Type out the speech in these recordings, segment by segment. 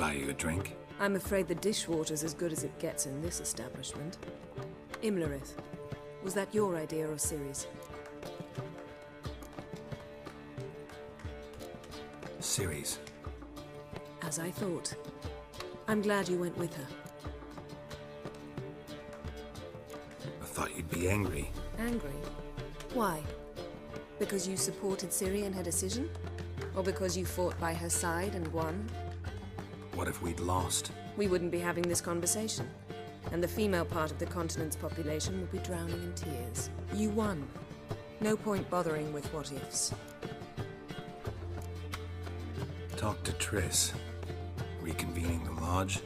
Buy you a drink? I'm afraid the dishwater's as good as it gets in this establishment. Imlerith, was that your idea or Ciri's? Ciri's. As I thought. I'm glad you went with her. I thought you'd be angry. Angry? Why? Because you supported Ciri in her decision? Or because you fought by her side and won? What if we'd lost? We wouldn't be having this conversation. And the female part of the continent's population would be drowning in tears. You won. No point bothering with what-ifs. Talk to Triss. Reconvening the lodge?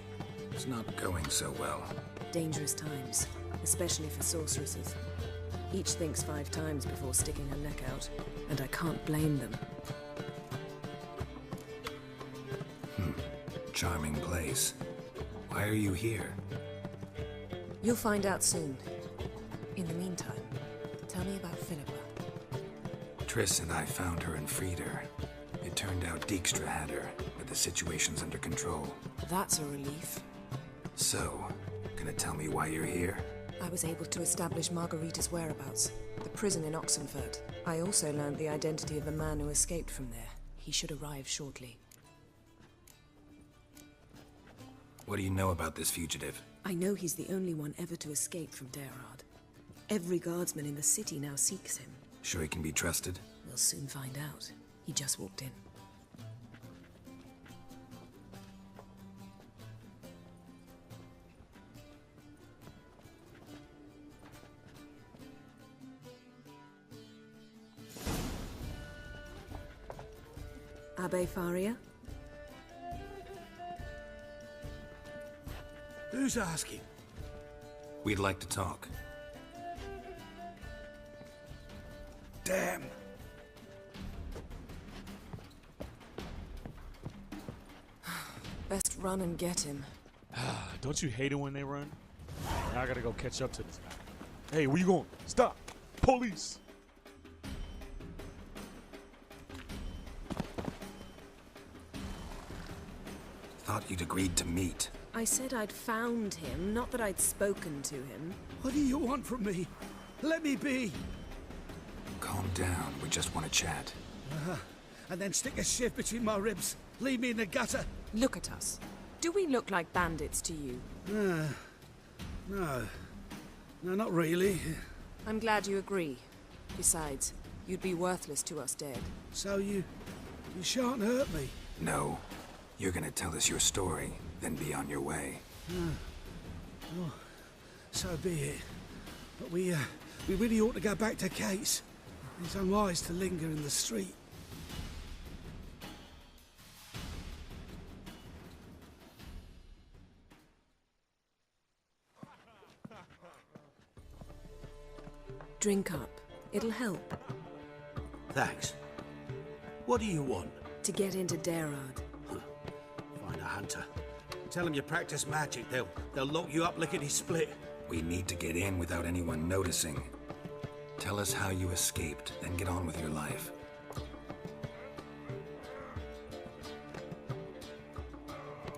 It's not going so well. Dangerous times, especially for sorceresses. Each thinks 5 times before sticking her neck out, and I can't blame them. Charming place. Why are you here? You'll find out soon. In the meantime, tell me about Philippa. Triss and I found her and freed her. It turned out Dijkstra had her, but the situation's under control. That's a relief. So, gonna tell me why you're here? I was able to establish Margarita's whereabouts, the prison in Oxenfurt. I also learned the identity of a man who escaped from there. He should arrive shortly. What do you know about this fugitive? I know he's the only one ever to escape from Daerad. Every guardsman in the city now seeks him. Sure he can be trusted? We'll soon find out. He just walked in. Abbe Faria? Who's asking? We'd like to talk. Damn. Best run and get him. Don't you hate it when they run? Now I gotta go catch up to this guy. Hey, where you going? Stop! Police! Thought you'd agreed to meet. I said I'd found him, not that I'd spoken to him. What do you want from me? Let me be. Calm down, we just want to chat. And then stick a shiv between my ribs. Leave me in the gutter. Look at us. Do we look like bandits to you? No, not really. I'm glad you agree. Besides, you'd be worthless to us dead. So you shan't hurt me. No. You're gonna tell us your story, then be on your way. Oh, so be it. But we really ought to go back to Kate's. It's unwise to linger in the street. Drink up. It'll help. Thanks. What do you want? To get into Daerad. Find a hunter. Tell them you practice magic. They'll lock you up lickety-split. We need to get in without anyone noticing. Tell us how you escaped, then get on with your life.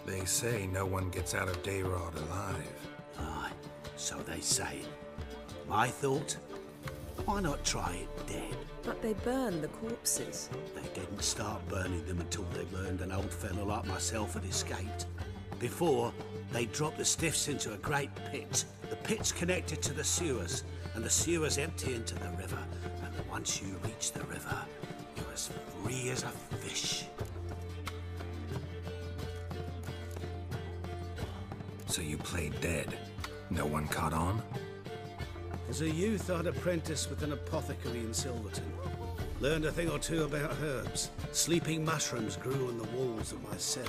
They say no one gets out of Daerad alive. Aye, so they say. My thought? Why not try it dead? But they burn the corpses. They didn't start burning them until they learned an old fellow like myself had escaped. Before, they dropped the stiffs into a great pit. The pit's connected to the sewers, and the sewers empty into the river. And once you reach the river, you're as free as a fish. So you played dead. No one caught on? As a youth, I'd apprenticed with an apothecary in Silverton. Learned a thing or two about herbs. Sleeping mushrooms grew on the walls of my cell.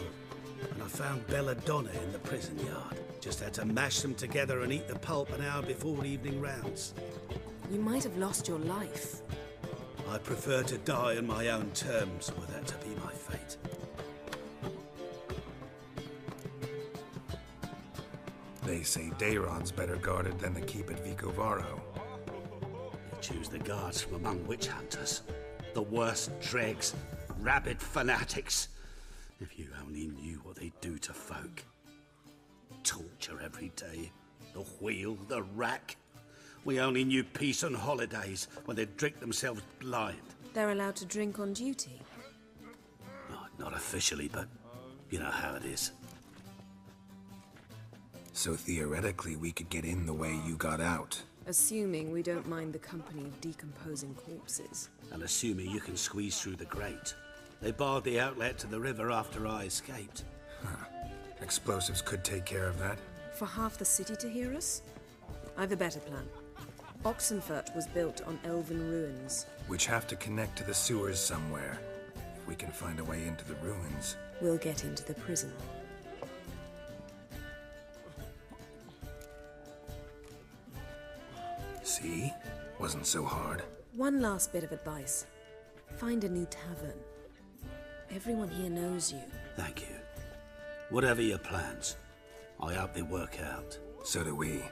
And I found belladonna in the prison yard. Just had to mash them together and eat the pulp an hour before evening rounds. You might have lost your life. I prefer to die on my own terms, were that to be my fate. They say Daerad's better guarded than the keep at Vicovaro. You choose the guards from among witch hunters. The worst dregs, rabid fanatics. If you only knew what they do to folk. Torture every day. The wheel, the rack. We only knew peace and holidays when they'd drink themselves blind. They're allowed to drink on duty. Oh, not officially, but you know how it is. So theoretically, we could get in the way you got out. Assuming we don't mind the company of decomposing corpses. And assuming you can squeeze through the grate. They barred the outlet to the river after I escaped. Huh. Explosives could take care of that. For half the city to hear us? I've a better plan. Oxenfurt was built on elven ruins. Which have to connect to the sewers somewhere. If we can find a way into the ruins. We'll get into the prison. See? Wasn't so hard. One last bit of advice. Find a new tavern. Everyone here knows you. Thank you. Whatever your plans, I hope they work out. So do we.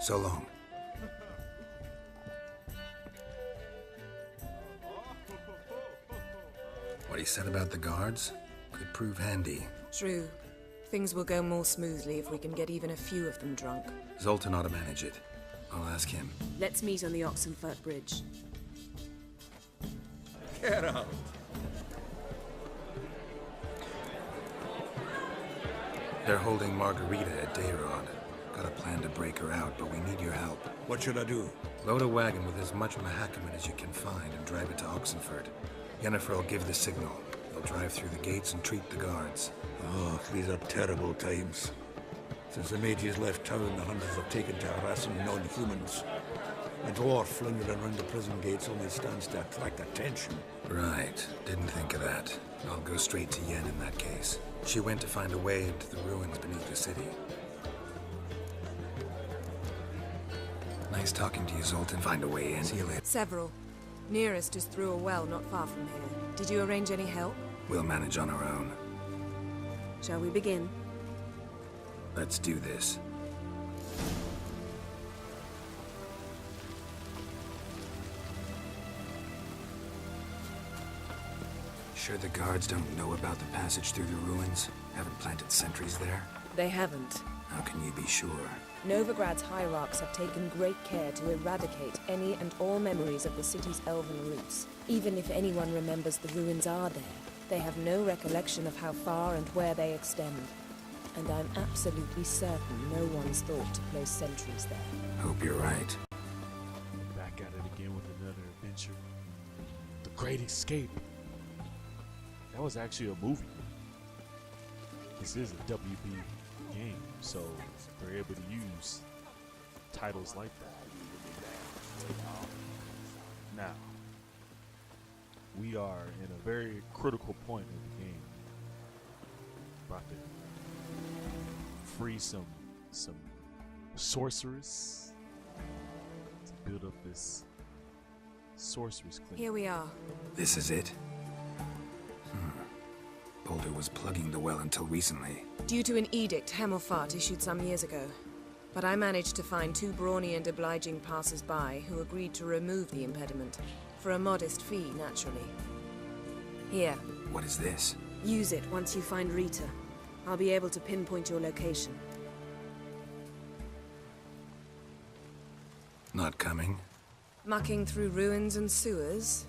So long. What he said about the guards could prove handy. True. Things will go more smoothly if we can get even a few of them drunk. Zoltan ought to manage it. I'll ask him. Let's meet on the Oxenfurt Bridge. Get out. They're holding Margarita at Dayrod. Got a plan to break her out, but we need your help. What should I do? Load a wagon with as much Mahakaman as you can find and drive it to Oxenfurt. Yennefer will give the signal. They'll drive through the gates and treat the guards. Oh, these are terrible times. Since the mages left town, the hunters have taken to harassing non-humans. A dwarf lingering around the prison gates only stands to attract attention. Right. Didn't think of that. I'll go straight to Yen in that case. She went to find a way into the ruins beneath the city. Nice talking to you, Zoltan. Find a way in. See you later. Several. Nearest is through a well not far from here. Did you arrange any help? We'll manage on our own. Shall we begin? Let's do this. Sure the guards don't know about the passage through the ruins? Haven't planted sentries there? They haven't. How can you be sure? Novigrad's hierarchs have taken great care to eradicate any and all memories of the city's elven roots. Even if anyone remembers the ruins are there, they have no recollection of how far and where they extend. And I'm absolutely certain no one's thought to place sentries there. Hope you're right. Back at it again with another adventure. The Great Escape. That was actually a movie. This is a WB game, so they're able to use titles like that. Now, we are in a very critical point of the game. About to free some sorcerers to build up this sorcerer's clinic. Here we are. This is it? Boulder was plugging the well until recently. Due to an edict Hemmelfart issued some years ago. But I managed to find two brawny and obliging passers-by who agreed to remove the impediment. For a modest fee, naturally. Here. What is this? Use it once you find Rita. I'll be able to pinpoint your location. Not coming? Mucking through ruins and sewers?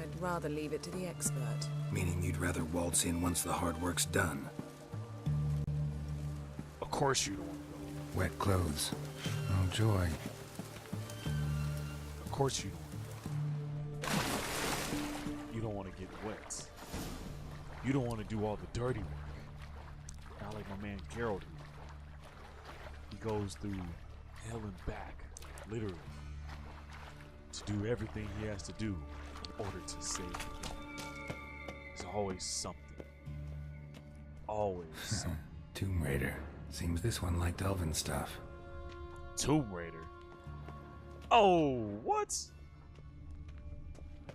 I'd rather leave it to the expert. Meaning you'd rather waltz in once the hard work's done? Of course you don't. Wet clothes. Oh, joy. Of course you don't. You don't want to get wet. You don't want to do all the dirty work. Not like my man Geralt. He goes through hell and back, literally, to do everything he has to do in order to save you. There's always something. Always something. Tomb Raider. Seems this one liked elven stuff. Tomb Raider? Oh, what?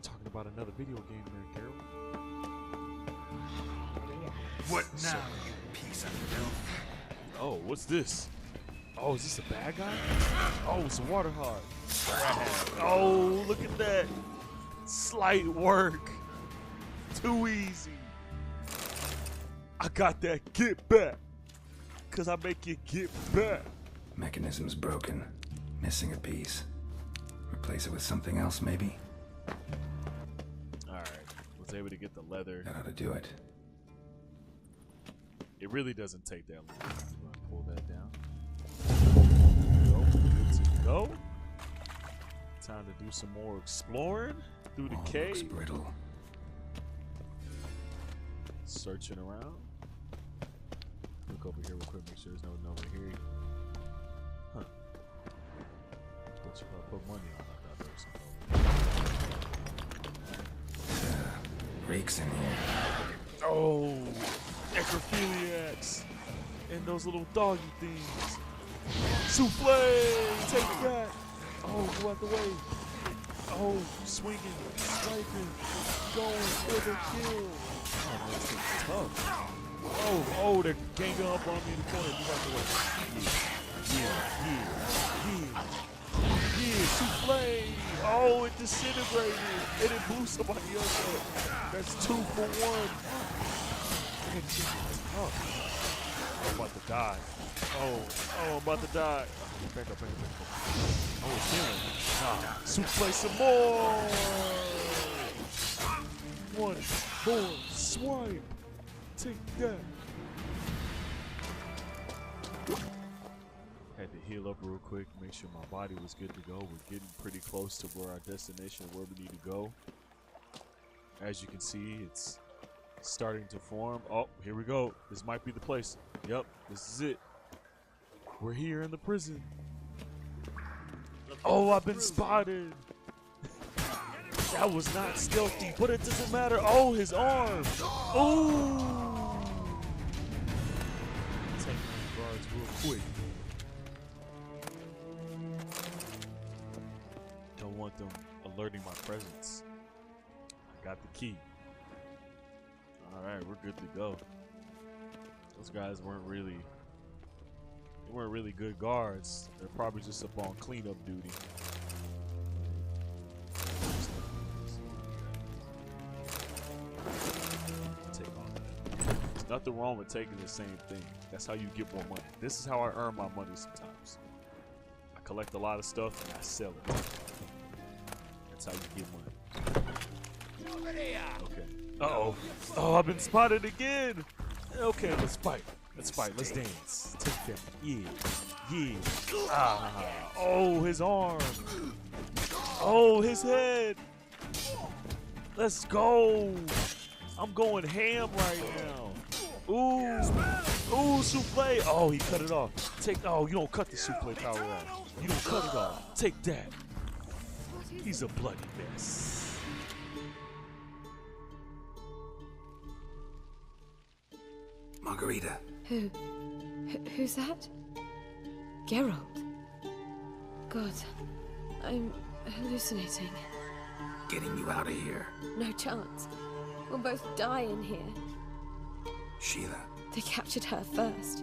Talking about another video game there, Geralt. What now, you piece of filth? Oh, what's this? Oh, is this a bad guy? Oh, it's a water hog. Oh, look at that. Slight work. Too easy. I got that get back. Cause I make you get back. Mechanism's broken. Missing a piece. Replace it with something else, maybe? Alright. Was able to get the leather. That ought to do it. It really doesn't take that long. I'm gonna pull that down. Good to go. Time to do some more exploring through the cave. Looks brittle. Searching around. Look over here real quick, make sure there's no one over here. Huh. Thought you probably put money on that. Reeks in here. Oh, necrophiliacs and those little doggy things. Souffle, take that. Oh, go out the way. Oh, swinging, swiping, going for the kill. Oh, that's tough. Oh, they're ganging up on me in the corner. Move out the way. Yeah, souffle. Oh, it disintegrated. And it blew somebody else up. That's 2 for 1. Man, this is tough. I'm about to die. Oh, I'm about to die. Back up. Oh, it's healing. Souffle some more. 1 more swipe. Take that. Had to heal up real quick, make sure my body was good to go. We're getting pretty close to where our destination, where we need to go. As you can see, it's starting to form. Oh, here we go. This might be the place. Yep, this is it. We're here in the prison. Oh, I've been spotted. That was not stealthy, but it doesn't matter. Oh, his arm. Oh. Take the guards real quick. Don't want them alerting my presence. I got the key. All right, we're good to go. Those guys weren't really good guards. They're probably just up on cleanup duty. Take all that. There's nothing wrong with taking the same thing. That's how you get more money. This is how I earn my money sometimes. I collect a lot of stuff and I sell it. That's how you get money. Okay. Uh-oh. Oh, I've been spotted again. Okay, let's fight. Let's dance. Take that. Yeah. Oh, his arm. Oh, his head. Let's go. I'm going ham right now. Ooh, souffle. Oh, he cut it off. You don't cut the souffle power off. You don't cut it off. Take that. He's a bloody mess. Margarita. Who's that? Geralt. God, I'm hallucinating. Getting you out of here. No chance. We'll both die in here. Sheila. They captured her first.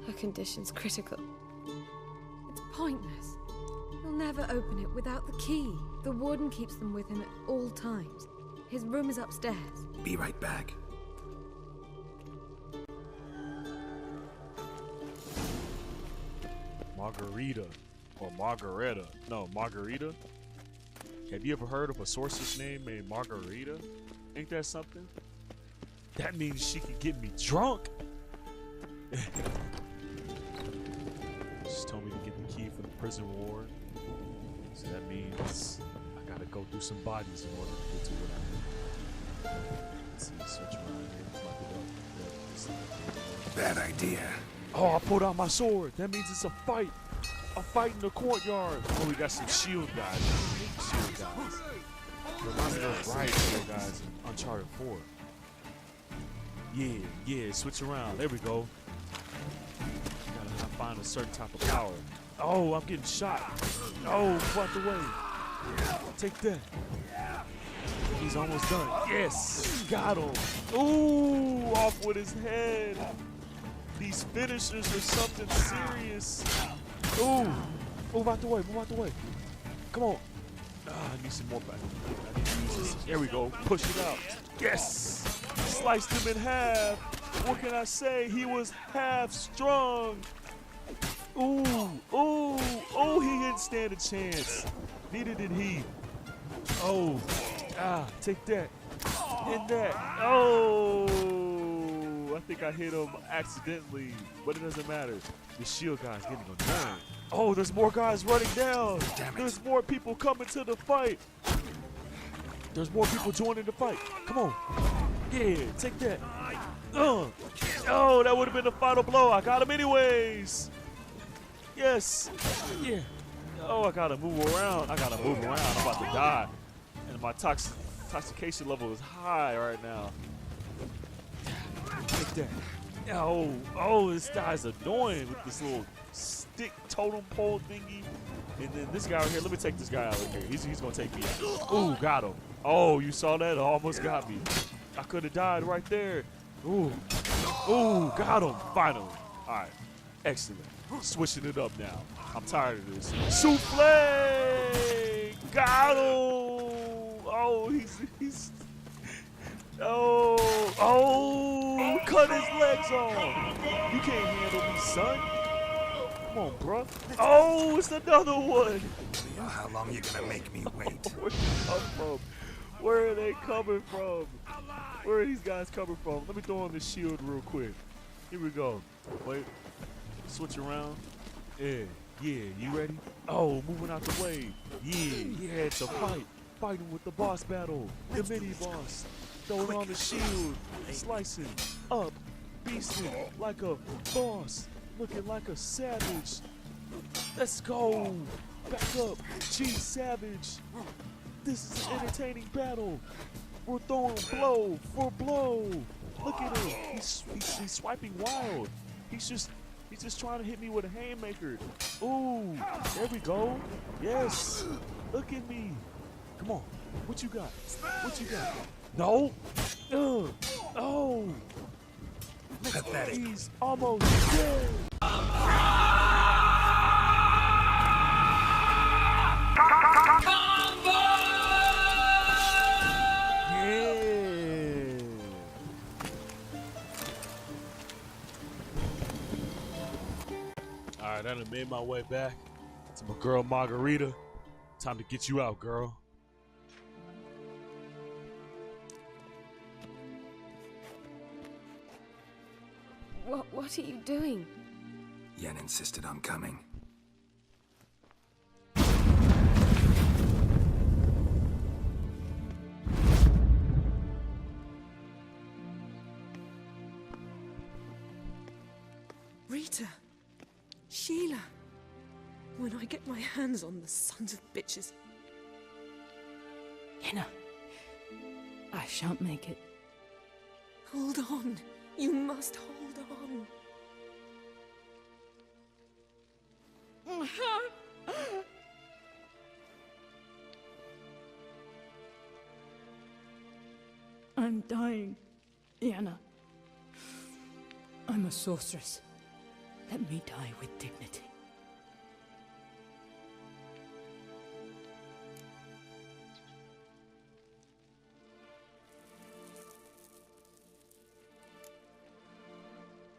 Her condition's critical. It's pointless. He'll never open it without the key. The warden keeps them with him at all times. His room is upstairs. Be right back. Margarita. Or Margareta. No, Margarita. Have you ever heard of a sorceress named Margarita? Ain't that something? That means she can get me drunk. She told me to get the key for the prison ward. So that means I gotta go through some bodies in order to get to what I need. Let's see, search around here. Bad idea. Oh, I pulled out my sword. That means it's a fight. A fight in the courtyard. Oh, we got some shield guys. Shield guys. Reminds me of those riot shield guys in Uncharted 4. Yeah, switch around. There we go. Gotta find a certain type of power. Oh, I'm getting shot. Oh, out the way. Take that. He's almost done. Yes, got him. Ooh, off with his head. These finishers are something serious. Ooh, move out the way, Come on. I need some more back. I need to use this. There we go. Push it out. Yes. Sliced him in half. What can I say? He was half strung. Ooh, ooh, ooh, he didn't stand a chance. Neither did he. Oh, take that. And that. Oh, I think I hit him accidentally, but it doesn't matter. The shield guy's getting a nerve. Oh, there's more guys running down. Damn it. There's more people coming to the fight. There's more people joining the fight. Come on. Yeah, take that. Oh, that would have been the final blow. I got him anyways. Yes. Yeah. Oh, I gotta move around. I'm about to die. And my toxication level is high right now. Take that. Oh, this guy's annoying with this little stick totem pole thingy. And then this guy right here, let me take this guy out of here. He's gonna take me out. Ooh, got him. Oh, you saw that? Almost got me. I could have died right there. Ooh, got him, finally. All right, excellent. Switching it up now. I'm tired of this. Souffle! Got him! Oh, he's cut his legs off. You can't handle me, son. Come on, bro. Oh, it's another one. How long are you gonna make me wait? Where did they come from? Where are they coming from? Where are these guys coming from? Let me throw on this shield real quick. Here we go. Wait. Switch around. Yeah, you ready? Oh, moving out the way. Yeah, it's a fight. Fighting with the boss battle. The mini boss. Throwing on the shield. Slicing up. Beasting like a boss. Looking like a savage. Let's go. Back up. Cheese Savage. This is an entertaining battle. We're throwing blow for blow. Look at him. He's swiping wild. He's just trying to hit me with a haymaker. Ooh, there we go. Yes. Look at me. Come on. What you got? No. Oh. Pathetic. He's almost dead. Alright, I done made my way back to my girl Margarita. Time to get you out, girl. What are you doing? Yen insisted on coming. Rita! Sheila! When I get my hands on the sons of bitches. Yenna, I shan't make it. Hold on. You must hold on. I'm dying, Yenna. I'm a sorceress. Let me die with dignity.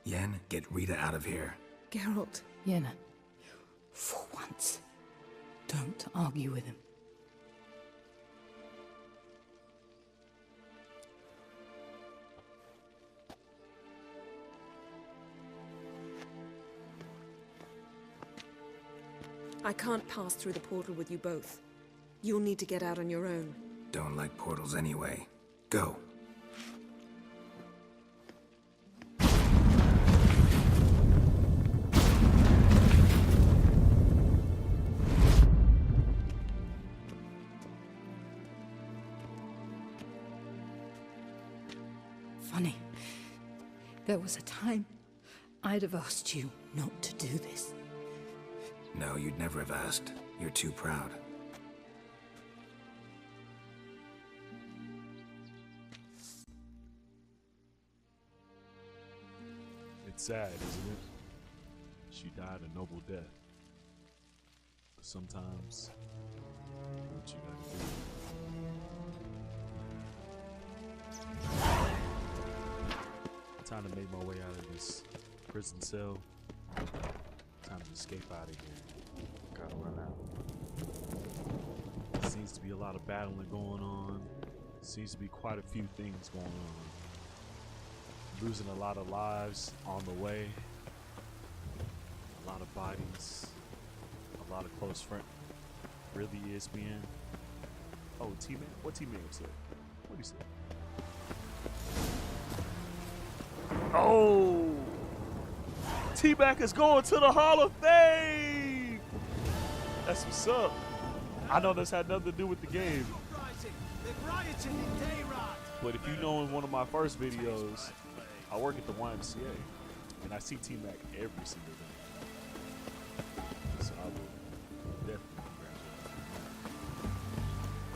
Yen, get Rita out of here. Geralt. Yenna, for once, don't argue with him. I can't pass through the portal with you both. You'll need to get out on your own. Don't like portals anyway. Go. Funny. There was a time I'd have asked you not to do this. No, you'd never have asked. You're too proud. It's sad, isn't it? She died a noble death. But sometimes, what you gotta do. Time to make my way out of this prison cell. Time to escape out of here. Gotta run out. Seems to be a lot of battling going on. Seems to be quite a few things going on. Losing a lot of lives on the way. A lot of bodies. A lot of close friends. Really, ESPN? Oh, T-Man? What T-Man said? What he said? Oh! T-Mac is going to the Hall of Fame! That's what's up. I know this had nothing to do with the game. But if you know in one of my first videos, I work at the YMCA, and I see T-Mac every single day. So I will definitely congratulate him.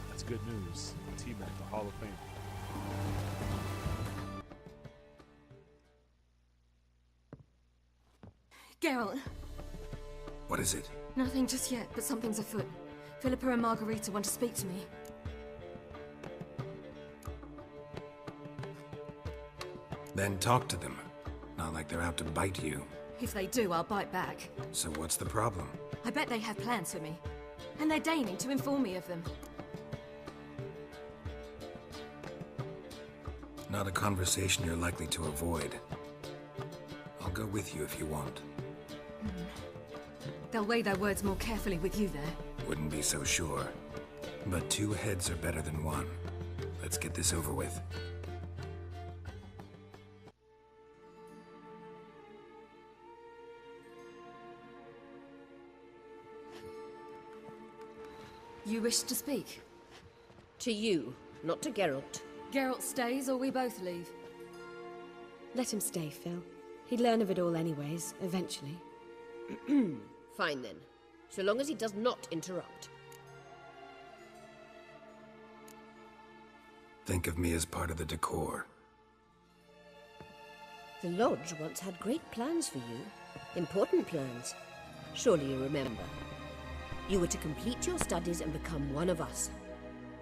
That's good news. T-Mac, the Hall of Fame. Geralt. What is it? Nothing just yet, but something's afoot. Philippa and Margarita want to speak to me. Then talk to them. Not like they're out to bite you. If they do, I'll bite back. So what's the problem? I bet they have plans for me. And they're deigning to inform me of them. Not a conversation you're likely to avoid. I'll go with you if you want. They'll weigh their words more carefully with you there. Wouldn't be so sure. But two heads are better than one. Let's get this over with. You wish to speak? To you, not to Geralt. Geralt stays or we both leave? Let him stay, Phil. He'd learn of it all anyways, eventually. Fine then, so long as he does not interrupt. Think of me as part of the decor. The Lodge once had great plans for you. Important plans. Surely you remember. You were to complete your studies and become one of us.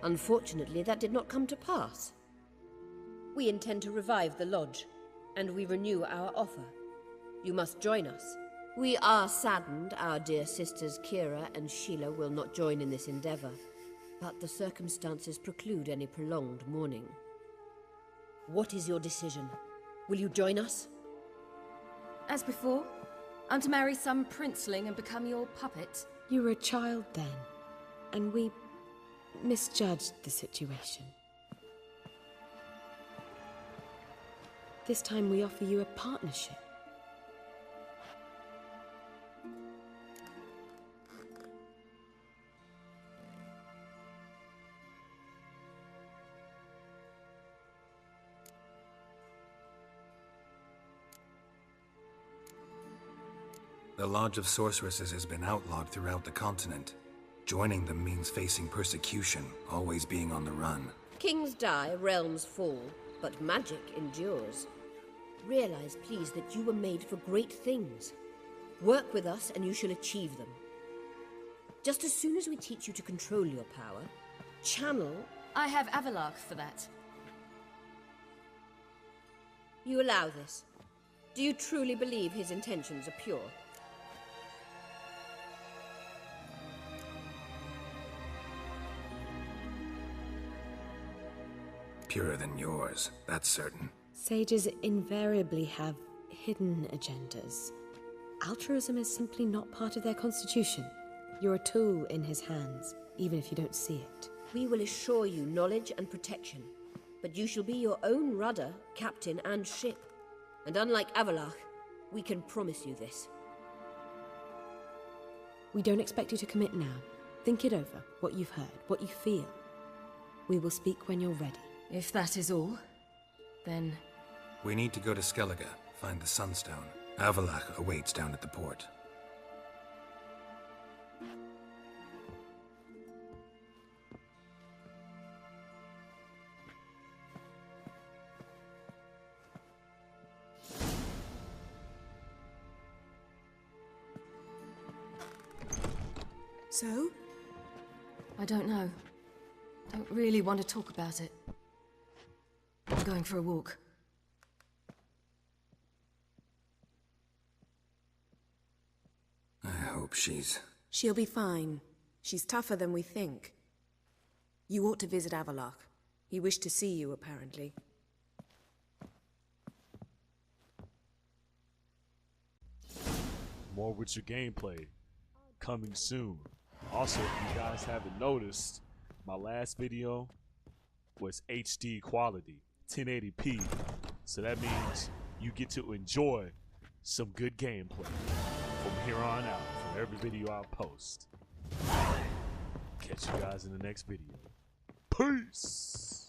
Unfortunately, that did not come to pass. We intend to revive the Lodge, and we renew our offer. You must join us. We are saddened our dear sisters Kira and Sheila will not join in this endeavor, but the circumstances preclude any prolonged mourning. What is your decision? Will you join us? As before, I'm to marry some princeling and become your puppet. You were a child then, and we misjudged the situation. This time we offer you a partnership. The Lodge of Sorceresses has been outlawed throughout the continent. Joining them means facing persecution, always being on the run. Kings die, realms fall, but magic endures. Realize, please, that you were made for great things. Work with us and you shall achieve them. Just as soon as we teach you to control your power, channel... I have Avalok for that. You allow this? Do you truly believe his intentions are pure? Purer than yours, that's certain. Sages invariably have hidden agendas. Altruism is simply not part of their constitution. You're a tool in his hands, even if you don't see it. We will assure you knowledge and protection, but you shall be your own rudder, captain, and ship. And unlike Avalach, we can promise you this. We don't expect you to commit now. Think it over, what you've heard, what you feel. We will speak when you're ready. If that is all, then... We need to go to Skellige, find the Sunstone. Avalach awaits down at the port. So? I don't know. Don't really want to talk about it. I'm going for a walk. hope she's... She'll be fine. She's tougher than we think. You ought to visit Avalok. He wished to see you, apparently. More Witcher gameplay coming soon. Also, if you guys haven't noticed, my last video was HD quality, 1080p. So that means you get to enjoy some good gameplay from here on out, from every video I post. Catch you guys in the next video. Peace!